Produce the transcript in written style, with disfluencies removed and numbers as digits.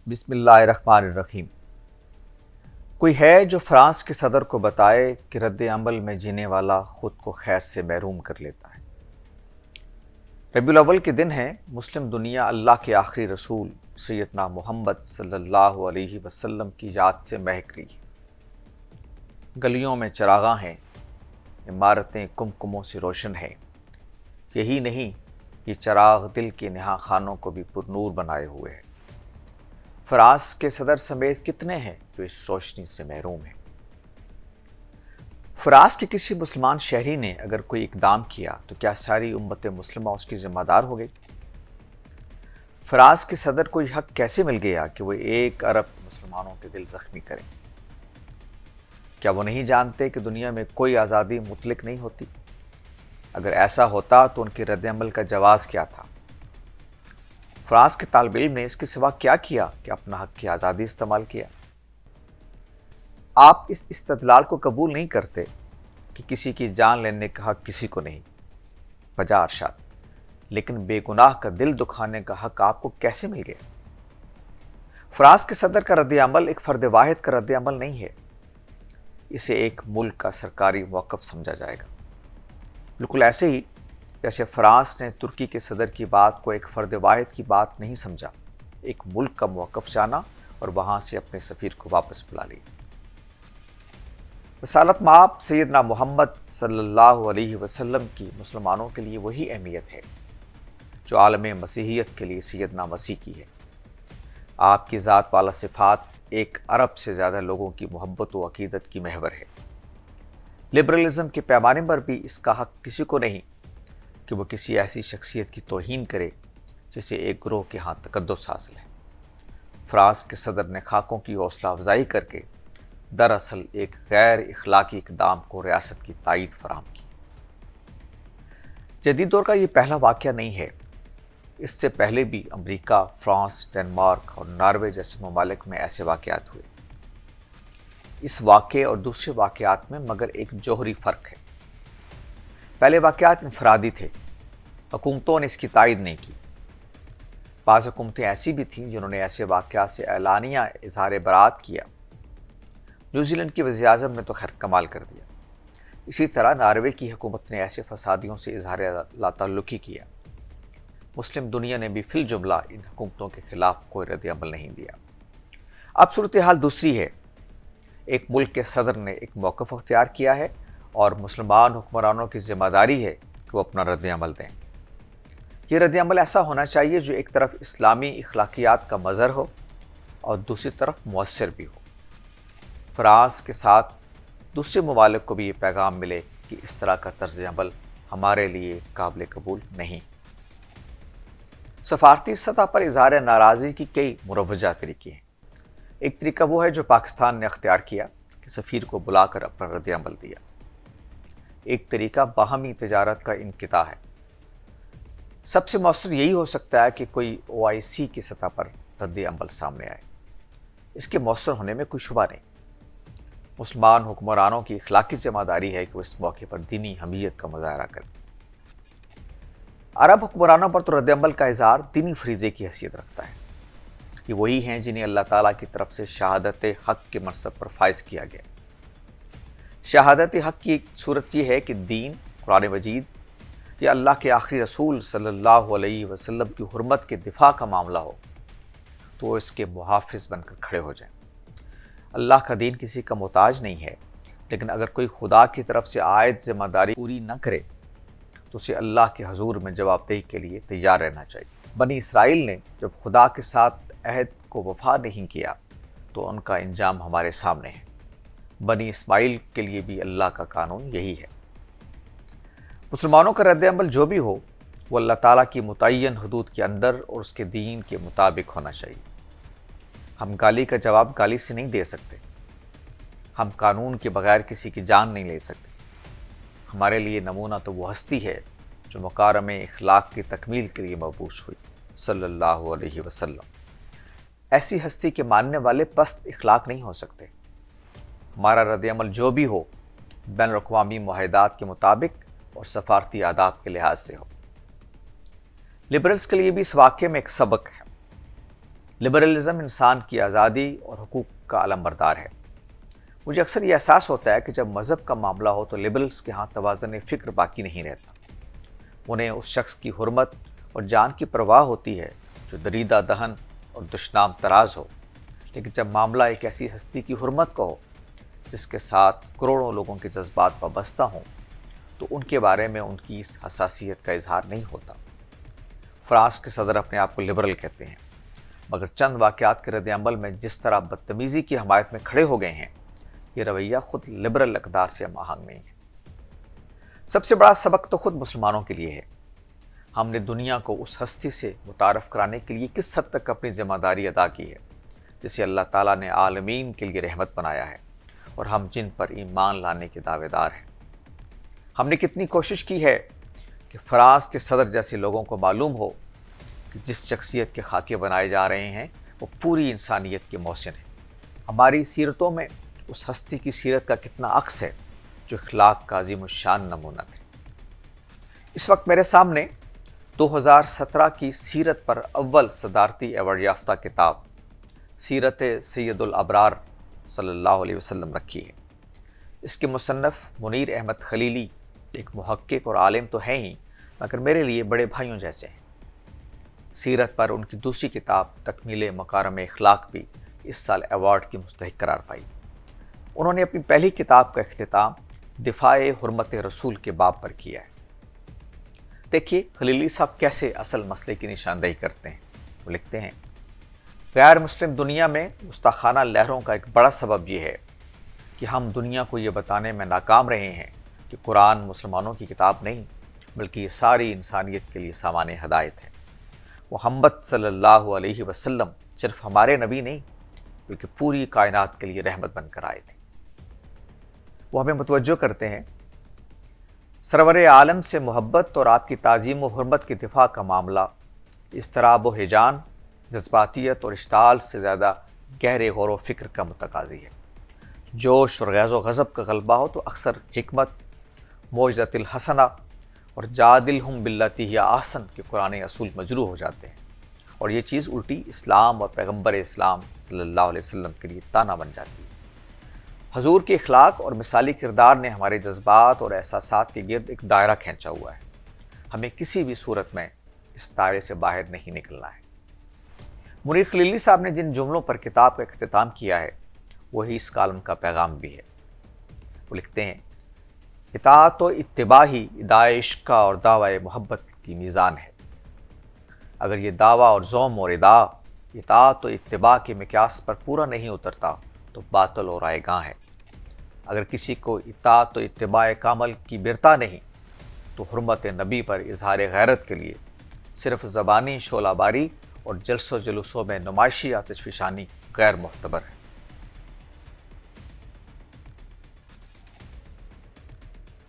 بسم اللہ الرحمن الرحیم۔ کوئی ہے جو فرانس کے صدر کو بتائے کہ رد عمل میں جینے والا خود کو خیر سے محروم کر لیتا ہے۔ ربیع الاول کے دن ہے، مسلم دنیا اللہ کے آخری رسول سیدنا محمد صلی اللہ علیہ وسلم کی یاد سے مہک رہی ہے۔ گلیوں میں چراغاں ہیں، عمارتیں کمکموں سے روشن ہیں۔ یہی نہیں، یہ چراغ دل کے نہا خانوں کو بھی پر نور بنائے ہوئے ہیں۔ فرانس کے صدر سمیت کتنے ہیں جو اس روشنی سے محروم ہیں؟ فرانس کے کسی مسلمان شہری نے اگر کوئی اقدام کیا تو کیا ساری امت مسلمہ اس کی ذمہ دار ہو گئی؟ فرانس کے صدر کو یہ حق کیسے مل گیا کہ وہ 1 ارب مسلمانوں کے دل زخمی کریں؟ کیا وہ نہیں جانتے کہ دنیا میں کوئی آزادی مطلق نہیں ہوتی؟ اگر ایسا ہوتا تو ان کے رد عمل کا جواز کیا تھا؟ فرانس کے طالب علم نے اس کے سوا کیا کیا کہ اپنا حق کی آزادی استعمال کیا؟ آپ اس استدلال کو قبول نہیں کرتے کہ کسی کی جان لینے کا حق کسی کو نہیں، بجا ارشاد، لیکن بے گناہ کا دل دکھانے کا حق آپ کو کیسے مل گیا؟ فرانس کے صدر کا رد عمل ایک فرد واحد کا رد عمل نہیں ہے، اسے ایک ملک کا سرکاری موقف سمجھا جائے گا۔ بالکل ایسے ہی جیسے فرانس نے ترکی کے صدر کی بات کو ایک فرد واحد کی بات نہیں سمجھا، ایک ملک کا موقف جانا اور وہاں سے اپنے سفیر کو واپس بلا لیا۔ رسالت مآب سیدنا محمد صلی اللہ علیہ وسلم کی مسلمانوں کے لیے وہی اہمیت ہے جو عالم مسیحیت کے لیے سیدنا مسیح کی ہے۔ آپ کی ذات والا صفات 1 ارب سے زیادہ لوگوں کی محبت و عقیدت کی محور ہے۔ لبرلزم کے پیمانے پر بھی اس کا حق کسی کو نہیں کہ وہ کسی ایسی شخصیت کی توہین کرے جسے ایک گروہ کے ہاں تقدس حاصل ہے۔ فرانس کے صدر نے خاکوں کی حوصلہ افزائی کر کے دراصل ایک غیر اخلاقی اقدام کو ریاست کی تائید فراہم کی۔ جدید دور کا یہ پہلا واقعہ نہیں ہے، اس سے پہلے بھی امریکہ، فرانس، ڈنمارک اور ناروے جیسے ممالک میں ایسے واقعات ہوئے۔ اس واقعے اور دوسرے واقعات میں مگر ایک جوہری فرق ہے۔ پہلے واقعات انفرادی تھے، حکومتوں نے اس کی تائید نہیں کی۔ بعض حکومتیں ایسی بھی تھیں جنہوں نے ایسے واقعات سے اعلانیہ اظہار برات کیا۔ نیوزی لینڈ کی وزیر اعظم نے تو خیر کمال کر دیا۔ اسی طرح ناروے کی حکومت نے ایسے فسادیوں سے اظہار لا تعلقی کیا۔ مسلم دنیا نے بھی فی الجملہ ان حکومتوں کے خلاف کوئی رد عمل نہیں دیا۔ اب صورتحال دوسری ہے۔ ایک ملک کے صدر نے ایک موقف اختیار کیا ہے اور مسلمان حکمرانوں کی ذمہ داری ہے کہ وہ اپنا رد عمل دیں۔ یہ رد عمل ایسا ہونا چاہیے جو ایک طرف اسلامی اخلاقیات کا مظہر ہو اور دوسری طرف مؤثر بھی ہو۔ فرانس کے ساتھ دوسرے ممالک کو بھی یہ پیغام ملے کہ اس طرح کا طرز عمل ہمارے لیے قابل قبول نہیں۔ سفارتی سطح پر اظہار ناراضی کی کئی مروجہ طریقے ہیں۔ ایک طریقہ وہ ہے جو پاکستان نے اختیار کیا کہ سفیر کو بلا کر اپنا رد عمل دیا۔ ایک طریقہ باہمی تجارت کا انقطاع ہے۔ سب سے مؤثر یہی ہو سکتا ہے کہ کوئی OIC کی سطح پر رد عمل سامنے آئے۔ اس کے مؤثر ہونے میں کوئی شبہ نہیں۔ مسلمان حکمرانوں کی اخلاقی ذمہ داری ہے کہ وہ اس موقع پر دینی حمیت کا مظاہرہ کریں۔ عرب حکمرانوں پر تو رد عمل کا اظہار دینی فریضے کی حیثیت رکھتا ہے۔ یہ وہی ہیں جنہیں اللہ تعالیٰ کی طرف سے شہادت حق کے منصب پر فائز کیا گیا۔ شہادت حق کی ایک صورت یہ ہے کہ دین، قرآن مجید یا اللہ کے آخری رسول صلی اللہ علیہ وسلم کی حرمت کے دفاع کا معاملہ ہو تو وہ اس کے محافظ بن کر کھڑے ہو جائیں۔ اللہ کا دین کسی کا محتاج نہیں ہے، لیکن اگر کوئی خدا کی طرف سے عائد ذمہ داری پوری نہ کرے تو اسے اللہ کے حضور میں جواب دہی کے لیے تیار رہنا چاہیے۔ بنی اسرائیل نے جب خدا کے ساتھ عہد کو وفا نہیں کیا تو ان کا انجام ہمارے سامنے ہے۔ بنی اسماعیل کے لیے بھی اللہ کا قانون یہی ہے۔ مسلمانوں کا رد عمل جو بھی ہو وہ اللہ تعالیٰ کی متعین حدود کے اندر اور اس کے دین کے مطابق ہونا چاہیے۔ ہم گالی کا جواب گالی سے نہیں دے سکتے، ہم قانون کے بغیر کسی کی جان نہیں لے سکتے۔ ہمارے لیے نمونہ تو وہ ہستی ہے جو مکارم اخلاق کی تکمیل کے لیے مبعوث ہوئی، صلی اللہ علیہ وسلم۔ ایسی ہستی کے ماننے والے پست اخلاق نہیں ہو سکتے۔ ہمارا رد عمل جو بھی ہو بین الاقوامی معاہدات کے مطابق اور سفارتی آداب کے لحاظ سے ہو۔ لبرلز کے لیے بھی اس واقعے میں ایک سبق ہے۔ لبرلزم انسان کی آزادی اور حقوق کا علمبردار ہے۔ مجھے اکثر یہ احساس ہوتا ہے کہ جب مذہب کا معاملہ ہو تو لبرلز کے ہاں توازن فکر باقی نہیں رہتا۔ انہیں اس شخص کی حرمت اور جان کی پرواہ ہوتی ہے جو دریدہ دہن اور دشنام تراز ہو، لیکن جب معاملہ ایک ایسی ہستی کی حرمت کا ہو جس کے ساتھ کروڑوں لوگوں کے جذبات وابستہ ہوں تو ان کے بارے میں ان کی اس حساسیت کا اظہار نہیں ہوتا۔ فرانس کے صدر اپنے آپ کو لبرل کہتے ہیں، مگر چند واقعات کے رد عمل میں جس طرح بدتمیزی کی حمایت میں کھڑے ہو گئے ہیں، یہ رویہ خود لبرل اقدار سے ہم آہنگ نہیں ہے۔ سب سے بڑا سبق تو خود مسلمانوں کے لیے ہے۔ ہم نے دنیا کو اس ہستی سے متعارف کرانے کے لیے کس حد تک اپنی ذمہ داری ادا کی ہے جسے اللہ تعالیٰ نے عالمین کے لیے رحمت بنایا ہے اور ہم جن پر ایمان لانے کے دعوے دار ہیں۔ ہم نے کتنی کوشش کی ہے کہ فرانس کے صدر جیسے لوگوں کو معلوم ہو کہ جس شخصیت کے خاکے بنائے جا رہے ہیں وہ پوری انسانیت کے محسن ہے۔ ہماری سیرتوں میں اس ہستی کی سیرت کا کتنا عکس ہے جو اخلاق کا عظیم الشان نمونہ تھے۔ اس وقت میرے سامنے 2017 کی سیرت پر اول صدارتی ایوارڈ یافتہ کتاب سیرت سید الابرار صلی اللہ علیہ وسلم رکھی ہے۔ اس کے مصنف منیر احمد خلیلی ایک محقق اور عالم تو ہیں ہی، مگر میرے لیے بڑے بھائیوں جیسے ہیں۔ سیرت پر ان کی دوسری کتاب تکمیل مکارم اخلاق بھی اس سال ایوارڈ کی مستحق قرار پائی۔ انہوں نے اپنی پہلی کتاب کا اختتام دفاع حرمت رسول کے باب پر کیا ہے۔ دیکھیے خلیلی صاحب کیسے اصل مسئلے کی نشاندہی کرتے ہیں۔ وہ لکھتے ہیں، غیر مسلم دنیا میں گستاخانہ لہروں کا ایک بڑا سبب یہ ہے کہ ہم دنیا کو یہ بتانے میں ناکام رہے ہیں کہ قرآن مسلمانوں کی کتاب نہیں بلکہ یہ ساری انسانیت کے لیے سامان ہدایت ہے۔ محمد صلی اللہ علیہ وسلم صرف ہمارے نبی نہیں بلکہ پوری کائنات کے لیے رحمت بن کر آئے تھے۔ وہ ہمیں متوجہ کرتے ہیں سرور عالم سے محبت اور آپ کی تعظیم و حرمت کے دفاع کا معاملہ اضطراب و ہیجان، جذباتیت اور اشتعال سے زیادہ گہرے غور و فکر کا متقاضی ہے۔ جوش اور غیظ و غضب کا غلبہ ہو تو اکثر حکمت، موعظۃ الحسنہ اور جادلہم باللتی ہی احسن کے قرآن اصول مجروح ہو جاتے ہیں، اور یہ چیز الٹی اسلام اور پیغمبر اسلام صلی اللہ علیہ وسلم کے لیے تانا بن جاتی ہے۔ حضور کے اخلاق اور مثالی کردار نے ہمارے جذبات اور احساسات کے گرد ایک دائرہ کھینچا ہوا ہے۔ ہمیں کسی بھی صورت میں اس دائرے سے باہر نہیں نکلنا ہے۔ منیر خلیلی صاحب نے جن جملوں پر کتاب کا اختتام کیا ہے وہی اس کالم کا پیغام بھی ہے۔ وہ لکھتے ہیں، اطاعت و اتباع ہی ادائے عشق اور دعوی محبت کی میزان ہے۔ اگر یہ دعویٰ اور زوم اور ادا اطاعت و اتباع کے مقیاس پر پورا نہیں اترتا تو باطل اور رائے گاں ہے۔ اگر کسی کو اطاعت و اتباع کامل کی برتا نہیں تو حرمت نبی پر اظہار غیرت کے لیے صرف زبانی شعلہ باری اور جلسوں جلوسوں میں نمائشی آتش فشانی غیر معتبر ہے۔